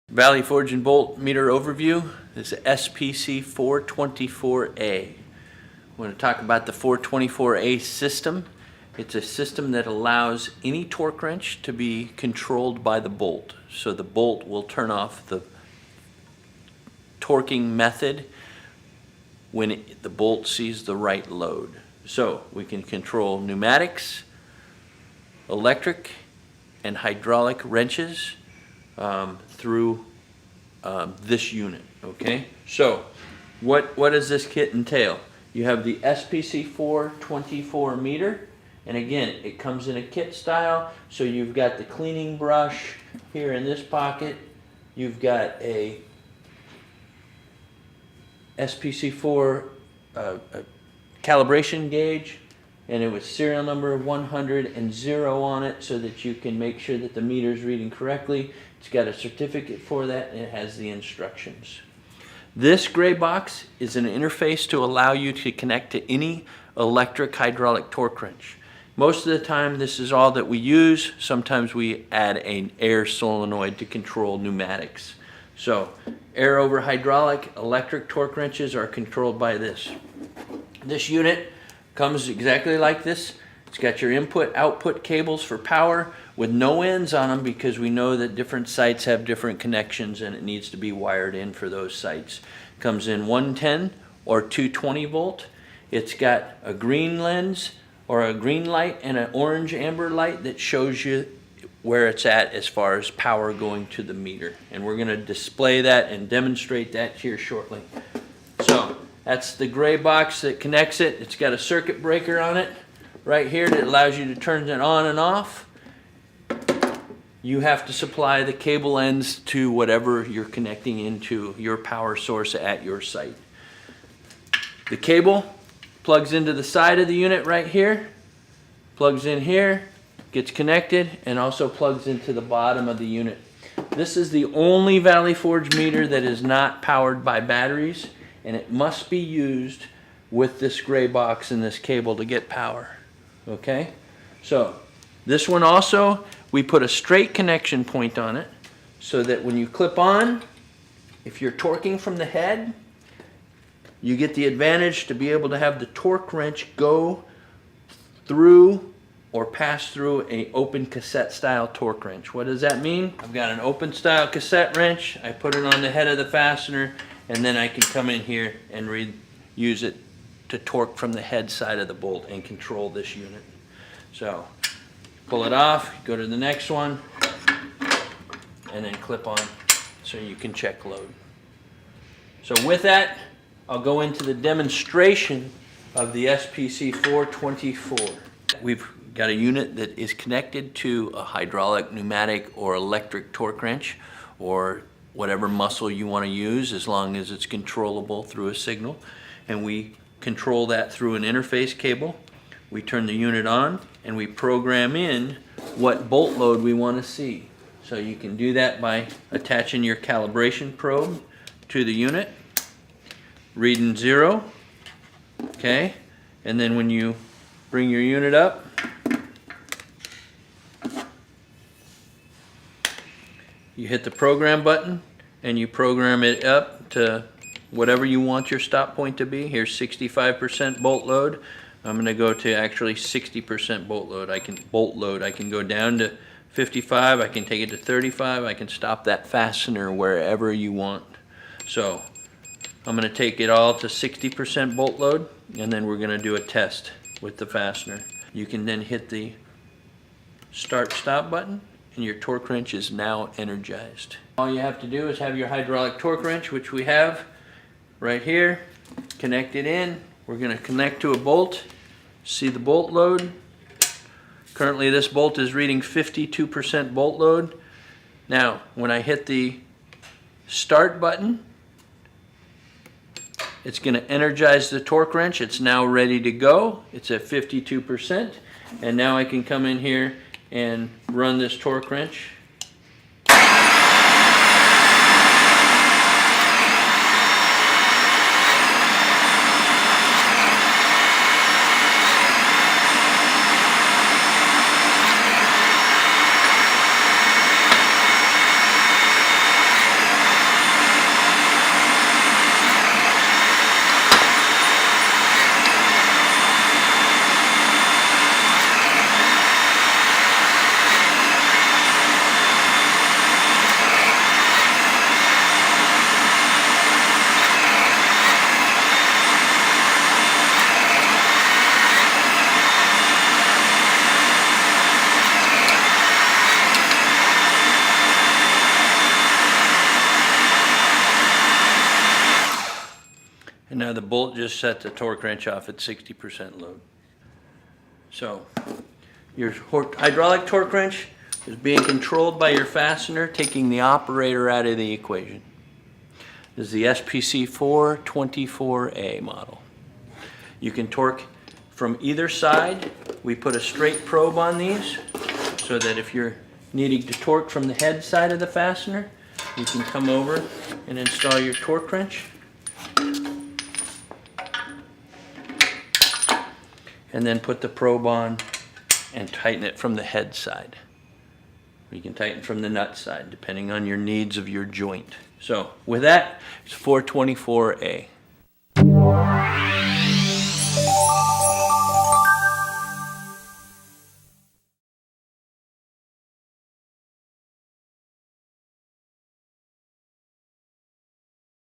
Valley Forge and Bolt meter overview. This is SPC424A. I want to talk about the 424A system. It's a system that allows any torque wrench to be controlled by the bolt. So the bolt will turn off the torquing method when the bolt sees the right load. So we can control pneumatics, electric, and hydraulic wrenches through this unit. Okay, so what does this kit entail? You have the SPC424 meter, and again, it comes in a kit style. So you've got the cleaning brush here in this pocket. You've got a SPC4 calibration gauge, and it was serial number 100 and 0 on it, so that you can make sure that the meter is reading correctly. It's got a certificate for that, and it has the instructions. This gray box is an interface to allow you to connect to any electric hydraulic torque wrench. Most of the time this is all that we use. Sometimes we add an air solenoid to control pneumatics. So air over hydraulic, electric torque wrenches are controlled by this. This unit comes exactly like this. It's got your input-output cables for power with no ends on them, because we know that different sites have different connections and it needs to be wired in for those sites. Comes in 110 or 220 volt. It's got a green lens or a green light and an orange amber light that shows you where it's at as far as power going to the meter. And we're going to display that and demonstrate that here shortly. So that's the gray box that connects it. It's got a circuit breaker on it right here that allows you to turn it on and off. You have to supply the cable ends to whatever you're connecting into your power source at your site. The cable plugs into the side of the unit right here, plugs in here, gets connected, and also plugs into the bottom of the unit. This is the only Valley Forge meter that is not powered by batteries, and it must be used with this gray box and this cable to get power. Okay, so this one also, we put a straight connection point on it so that when you clip on, if you're torquing from the head, you get the advantage to be able to have the torque wrench go through or pass through an open cassette style torque wrench. What does that mean? I've got an open style cassette wrench. I put it on the head of the fastener, and then I can come in here and use it to torque from the head side of the bolt and control this unit. So pull it off, go to the next one, and then clip on so you can check load. So with that, I'll go into the demonstration of the SPC424. We've got a unit that is connected to a hydraulic, pneumatic, or electric torque wrench, or whatever muscle you want to use, as long as it's controllable through a signal. And we control that through an interface cable. We turn the unit on and we program in what bolt load we want to see. So you can do that by attaching your calibration probe to the unit, reading 0, okay? And then when you bring your unit up, you hit the program button and you program it up to whatever you want your stop point to be. Here's 65% bolt load. I'm going to go to actually 60% bolt load. I can go down to 55. I can take it to 35. I can stop that fastener wherever you want. So I'm going to take it all to 60% bolt load, and then we're going to do a test with the fastener. You can then hit the start stop button, and your torque wrench is now energized. All you have to do is have your hydraulic torque wrench, which we have right here, connect it in. We're going to connect to a bolt, see the bolt load. Currently this bolt is reading 52% bolt load. Now when I hit the start button, it's going to energize the torque wrench. It's now ready to go. It's at 52%, and now I can come in here and run this torque wrench. bolt just set the torque wrench off at 60% load. So your hydraulic torque wrench is being controlled by your fastener, taking the operator out of the equation. This is the SPC4 24A model. You can torque from either side. We put a straight probe on these so that if you're needing to torque from the head side of the fastener, you can come over and install your torque wrench. And then put the probe on and tighten it from the head side. You can tighten from the nut side depending on your needs of your joint. So with that, it's 424A.